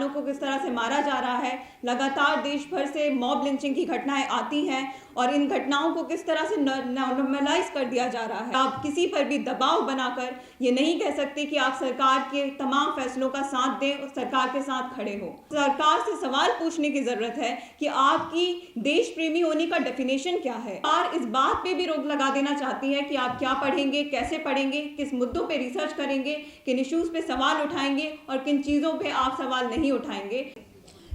मुसलमानों को किस तरह से मारा जा रहा है। लगातार देश भर से मॉब लिंचिंग की घटनाएं आती हैं और इन घटनाओं को किस तरह से नॉर्मलाइज कर दिया जा रहा है। आप किसी पर भी दबाव बनाकर ये नहीं कह सकते कि आप सरकार के तमाम फैसलों का साथ दें और सरकार के साथ खड़े हो। सरकार से सवाल पूछने की जरूरत है कि आपकी देश प्रेमी होने का डेफिनेशन क्या है। और इस बात पे भी रोक लगा देना चाहती है कि आप क्या पढ़ेंगे, कैसे पढ़ेंगे, किस मुद्दों पे रिसर्च करेंगे, किन इश्यूज पे सवाल उठाएंगे और किन चीज़ों पे आप सवाल नहीं उठाएंगे।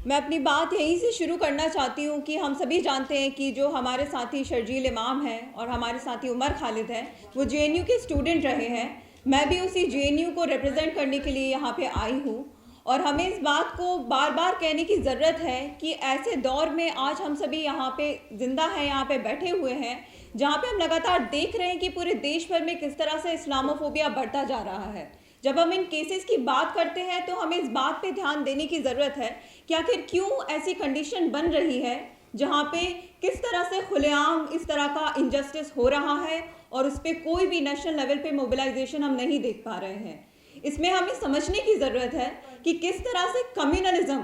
मैं अपनी बात यहीं से शुरू करना चाहती हूँ कि हम सभी जानते हैं कि जो हमारे साथी शर्जील इमाम हैं और हमारे साथी उमर खालिद हैं, वो JNU के स्टूडेंट रहे हैं। मैं भी उसी JNU को रिप्रेजेंट करने के लिए यहाँ पे आई हूँ और हमें इस बात को बार बार कहने की ज़रूरत है कि ऐसे दौर में आज हम सभी यहाँ पे जिंदा हैं, यहाँ पे बैठे हुए हैं, जहाँ पे हम लगातार देख रहे हैं कि पूरे देश भर में किस तरह से इस्लामोफोबिया बढ़ता जा रहा है। जब हम इन केसेस की बात करते हैं तो हमें इस बात पे ध्यान देने की ज़रूरत है कि आखिर क्यों ऐसी कंडीशन बन रही है जहाँ पे किस तरह से खुलेआम इस तरह का इनजस्टिस हो रहा है और उस पर कोई भी नेशनल लेवल पे मोबिलाइजेशन हम नहीं देख पा रहे हैं। इसमें हमें समझने की ज़रूरत है कि किस तरह से कम्युनलिज्म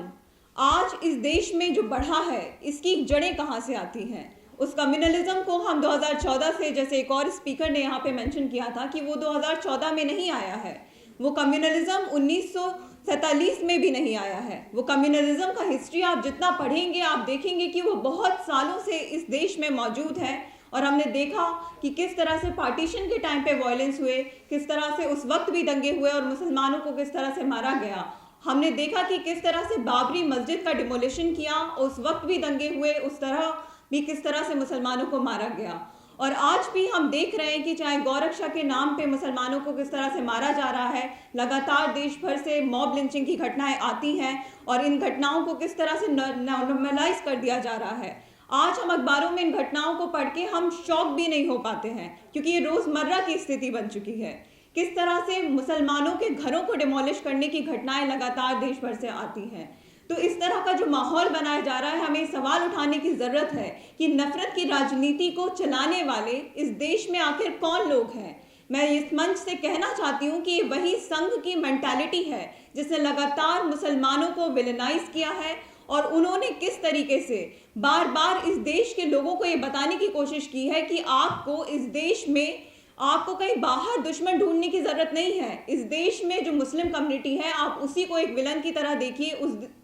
आज इस देश में जो बढ़ा है, इसकी जड़ें कहाँ से आती हैं। उस कम्युनलिज्म को हम 2014 से, जैसे एक और स्पीकर ने यहाँ पे मेंशन किया था कि वो 2014 में नहीं आया है, वो कम्युनलिज्म 1947 में भी नहीं आया है। वो कम्युनलिज्म का हिस्ट्री आप जितना पढ़ेंगे आप देखेंगे कि वो बहुत सालों से इस देश में मौजूद है और हमने देखा कि किस तरह से पार्टीशन के टाइम पे वायलेंस हुए, किस तरह से उस वक्त भी दंगे हुए और मुसलमानों को किस तरह से मारा गया। हमने देखा कि किस तरह से बाबरी मस्जिद का डिमोलिशन किया, उस वक्त भी दंगे हुए, उस तरह भी किस तरह से मुसलमानों को मारा गया। और आज भी हम देख रहे हैं कि चाहे गौरक्षा के नाम पे मुसलमानों को किस तरह से मारा जा रहा है। लगातार देश भर से मॉब लिंचिंग की घटनाएं आती हैं और इन घटनाओं को किस तरह से नॉर्मलाइज कर दिया जा रहा है। आज हम अखबारों में इन घटनाओं को पढ़ के हम शॉक भी नहीं हो पाते हैं क्योंकि ये रोज़मर्रा की स्थिति बन चुकी है। किस तरह से मुसलमानों के घरों को डिमोलिश करने की घटनाएं लगातार देश भर से आती हैं। तो इस तरह का जो माहौल बनाया जा रहा है, हमें सवाल उठाने की ज़रूरत है कि नफरत की राजनीति को चलाने वाले इस देश में आखिर कौन लोग हैं। मैं इस मंच से कहना चाहती हूँ कि ये वही संघ की मेंटालिटी है जिसने लगातार मुसलमानों को विलेनाइज किया है और उन्होंने किस तरीके से बार बार इस देश के लोगों को ये बताने की कोशिश की है कि आपको इस देश में आपको कहीं बाहर दुश्मन ढूंढने की ज़रूरत नहीं है। इस देश में जो मुस्लिम कम्युनिटी है आप उसी को एक विलन की तरह देखिए,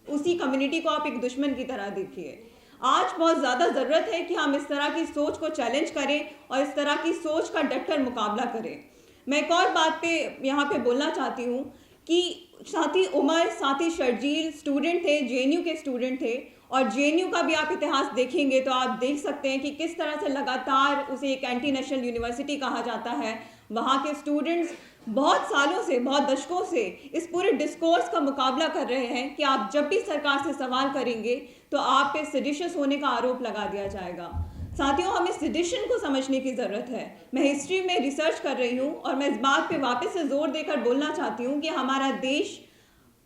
उसी कम्युनिटी को आप एक दुश्मन की तरह देखिए। आज बहुत ज़्यादा ज़रूरत है कि हम इस तरह की सोच को चैलेंज करें और इस तरह की सोच का डटकर मुकाबला करें। मैं एक और बात पे यहाँ पे बोलना चाहती हूँ कि साथी उमर, साथी शर्जील स्टूडेंट थे, JNU के स्टूडेंट थे और JNU का भी आप इतिहास देखेंगे तो आप देख सकते हैं कि किस तरह से लगातार उसे एक एंटी नेशनल यूनिवर्सिटी कहा जाता है। वहाँ के स्टूडेंट्स बहुत सालों से, बहुत दशकों से इस पूरे डिस्कोर्स का मुकाबला कर रहे हैं कि आप जब भी सरकार से सवाल करेंगे तो आप पे सेडिशियस होने का आरोप लगा दिया जाएगा। साथियों, हमें सेडिशन को समझने की ज़रूरत है। मैं हिस्ट्री में रिसर्च कर रही हूँ और मैं इस बात पे वापस से जोर देकर बोलना चाहती हूँ कि हमारा देश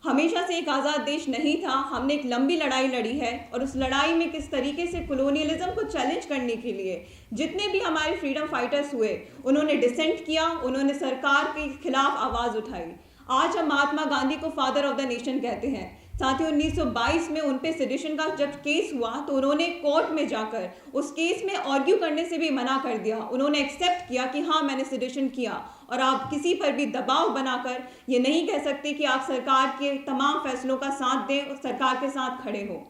हमेशा से एक आज़ाद देश नहीं था। हमने एक लंबी लड़ाई लड़ी है और उस लड़ाई में किस तरीके से कॉलोनियलिज्म को चैलेंज करने के लिए जितने भी हमारे फ्रीडम फाइटर्स हुए उन्होंने डिसेंट किया, उन्होंने सरकार के खिलाफ आवाज़ उठाई। आज हम महात्मा गांधी को फादर ऑफ द नेशन कहते हैं। साथियों, 1922 में उन पे सेडिशन का जब केस हुआ तो उन्होंने कोर्ट में जाकर उस केस में आर्ग्यू करने से भी मना कर दिया। उन्होंने एक्सेप्ट किया कि हाँ, मैंने सेडिशन किया और आप किसी पर भी दबाव बनाकर ये नहीं कह सकते कि आप सरकार के तमाम फैसलों का साथ दें और सरकार के साथ खड़े हो।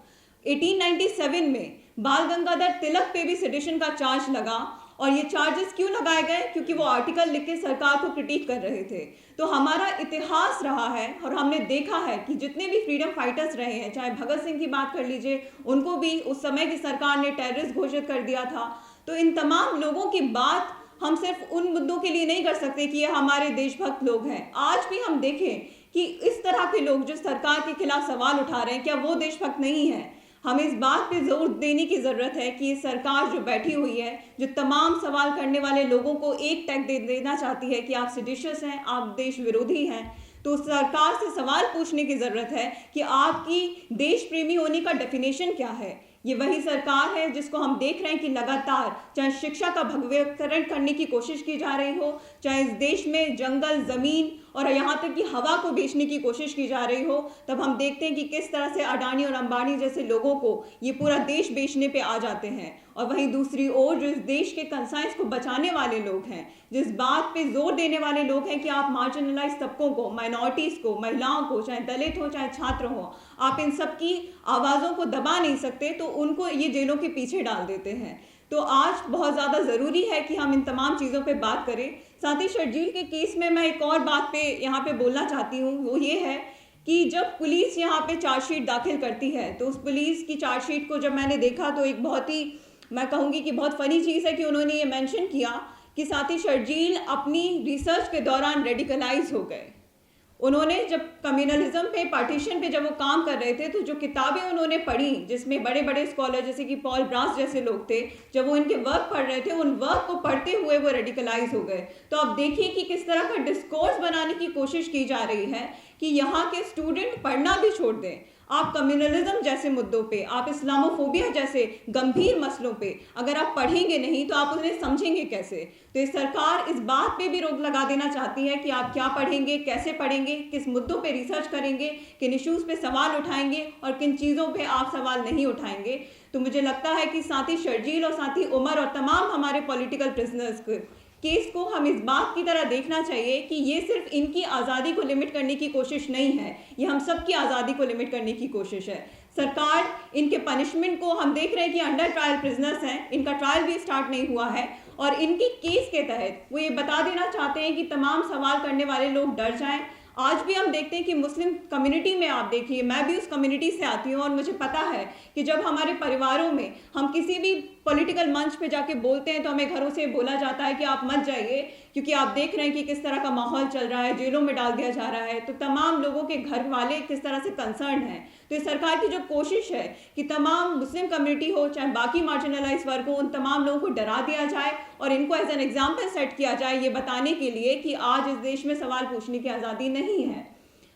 1897 में बाल गंगाधर तिलक पे भी सेडिशन का चार्ज लगा और ये चार्जेस क्यों लगाए गए? क्योंकि वो आर्टिकल लिख के सरकार को क्रिटिक कर रहे थे। तो हमारा इतिहास रहा है और हमने देखा है कि जितने भी फ्रीडम फाइटर्स रहे हैं, चाहे भगत सिंह की बात कर लीजिए, उनको भी उस समय की सरकार ने टेररिस्ट घोषित कर दिया था। तो इन तमाम लोगों की बात हम सिर्फ उन मुद्दों के लिए नहीं कर सकते कि ये हमारे देशभक्त लोग हैं। आज भी हम देखें कि इस तरह के लोग जो सरकार के खिलाफ सवाल उठा रहे हैं, क्या वो देशभक्त नहीं है? हमें इस बात पे जोर देने की ज़रूरत है कि ये सरकार जो बैठी हुई है, जो तमाम सवाल करने वाले लोगों को एक टैग दे देना चाहती है कि आप सेडिशियस हैं, आप देश विरोधी हैं, तो सरकार से सवाल पूछने की ज़रूरत है कि आपकी देश प्रेमी होने का डेफिनेशन क्या है। ये वही सरकार है जिसको हम देख रहे हैं कि लगातार चाहे शिक्षा का भगवीकरण करने की कोशिश की जा रही हो, चाहे इस देश में जंगल, ज़मीन और यहाँ तक कि हवा को बेचने की कोशिश की जा रही हो, तब हम देखते हैं कि किस तरह से अडानी और अंबानी जैसे लोगों को ये पूरा देश बेचने पे आ जाते हैं। और वहीं दूसरी ओर जो इस देश के कंसाइंस को बचाने वाले लोग हैं, जिस बात पे जोर देने वाले लोग हैं कि आप मार्जिनलाइज तबकों को, माइनॉरिटीज़ को, महिलाओं को, चाहे दलित हो चाहे छात्र हो, आप इन सब की आवाज़ों को दबा नहीं सकते, तो उनको ये जेलों के पीछे डाल देते हैं। तो आज बहुत ज़्यादा ज़रूरी है कि हम इन तमाम चीज़ों पे बात करें। साथ ही शर्जील के केस में मैं एक और बात पे यहाँ पे बोलना चाहती हूँ, वो ये है कि जब पुलिस यहाँ पे चार्जशीट दाखिल करती है, तो उस पुलिस की चार्जशीट को जब मैंने देखा तो एक बहुत ही, मैं कहूँगी कि बहुत फ़नी चीज़ है कि उन्होंने ये मेंशन किया कि साथी शर्जील अपनी रिसर्च के दौरान रेडिकलाइज हो गए। उन्होंने जब कम्युनलिज्म पे, पार्टीशन पे जब वो काम कर रहे थे, तो जो किताबें उन्होंने पढ़ी, जिसमें बड़े बड़े स्कॉलर जैसे कि पॉल ब्रास जैसे लोग थे, जब वो इनके वर्क पढ़ रहे थे, उन वर्क को पढ़ते हुए वो रेडिकलाइज हो गए। तो आप देखिए कि किस तरह का डिस्कोर्स बनाने की कोशिश की जा रही है कि यहाँ के स्टूडेंट पढ़ना भी छोड़ दें। आप कम्युनलिज्म जैसे मुद्दों पे, आप इस्लामोफोबिया जैसे गंभीर मसलों पे अगर आप पढ़ेंगे नहीं तो आप उन्हें समझेंगे कैसे। तो ये सरकार इस बात पे भी रोक लगा देना चाहती है कि आप क्या पढ़ेंगे, कैसे पढ़ेंगे, किस मुद्दों पे रिसर्च करेंगे, किन इश्यूज़ पे सवाल उठाएंगे और किन चीज़ों पे आप सवाल नहीं उठाएंगे। तो मुझे लगता है कि साथी शर्जील और साथी उमर और तमाम हमारे पॉलिटिकल प्रिजनर्स केस को हम इस बात की तरह देखना चाहिए कि ये सिर्फ इनकी आज़ादी को लिमिट करने की कोशिश नहीं है, ये हम सब की आज़ादी को लिमिट करने की कोशिश है। सरकार इनके पनिशमेंट को, हम देख रहे हैं कि अंडर ट्रायल प्रिजनर्स हैं, इनका ट्रायल भी स्टार्ट नहीं हुआ है और इनके केस के तहत वो ये बता देना चाहते हैं कि तमाम सवाल करने वाले लोग डर जाएं। आज भी हम देखते हैं कि मुस्लिम कम्युनिटी में, आप देखिए, मैं भी उस कम्युनिटी से आती हूँ और मुझे पता है कि जब हमारे परिवारों में हम किसी भी पॉलिटिकल मंच पे जाके बोलते हैं तो हमें घरों से बोला जाता है कि आप मत जाइए, क्योंकि आप देख रहे हैं कि किस तरह का माहौल चल रहा है, जेलों में डाल दिया जा रहा है। तो तमाम लोगों के घर वाले किस तरह से कंसर्न हैं। तो ये सरकार की जो कोशिश है कि तमाम मुस्लिम कम्युनिटी हो चाहे बाकी मार्जिनलाइज वर्ग हो, उन तमाम लोगों को डरा दिया जाए और इनको एज एन एग्जाम्पल सेट किया जाए, ये बताने के लिए कि आज इस देश में सवाल पूछने की आज़ादी नहीं है।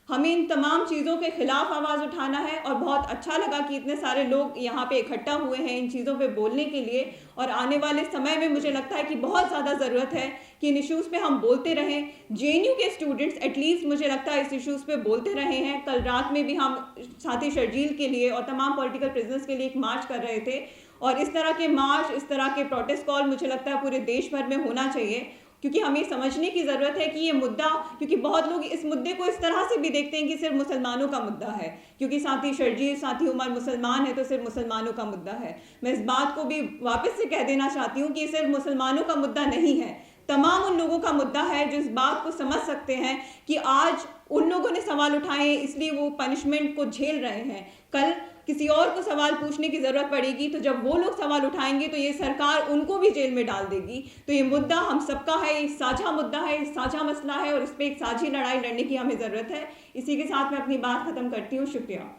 हमें इन तमाम चीज़ों के खिलाफ आवाज़ उठाना है और बहुत अच्छा लगा कि इतने सारे लोग यहाँ पे इकट्ठा हुए हैं इन चीज़ों पे बोलने के लिए। और आने वाले समय में मुझे लगता है कि बहुत ज़्यादा ज़रूरत है कि इन इश्यूज़ पे हम बोलते रहें। जेएनयू के स्टूडेंट्स एटलीस्ट मुझे लगता है इस इश्यूज़ पे बोलते रहे हैं। कल रात में भी हम साथी शर्जील के लिए और तमाम पॉलिटिकल प्रिजनर्स के लिए एक मार्च कर रहे थे और इस तरह के मार्च, इस तरह के प्रोटेस्ट कॉल मुझे लगता है पूरे देश भर में होना चाहिए, क्योंकि हमें समझने की ज़रूरत है कि ये मुद्दा, क्योंकि बहुत लोग इस मुद्दे को इस तरह से भी देखते हैं कि सिर्फ मुसलमानों का मुद्दा है, क्योंकि साथी शर्जील, साथी उमर मुसलमान है तो सिर्फ मुसलमानों का मुद्दा है। मैं इस बात को भी वापस से कह देना चाहती हूँ कि सिर्फ मुसलमानों का मुद्दा नहीं है, तमाम उन लोगों का मुद्दा है जो इस बात को समझ सकते हैं कि आज उन लोगों ने सवाल उठाए इसलिए वो पनिशमेंट को झेल रहे हैं। कल किसी और को सवाल पूछने की ज़रूरत पड़ेगी, तो जब वो लोग सवाल उठाएंगे तो ये सरकार उनको भी जेल में डाल देगी। तो ये मुद्दा हम सबका है, ये साझा मुद्दा है, साझा मसला है और इस पर एक साझी लड़ाई लड़ने की हमें ज़रूरत है। इसी के साथ मैं अपनी बात ख़त्म करती हूँ। शुक्रिया।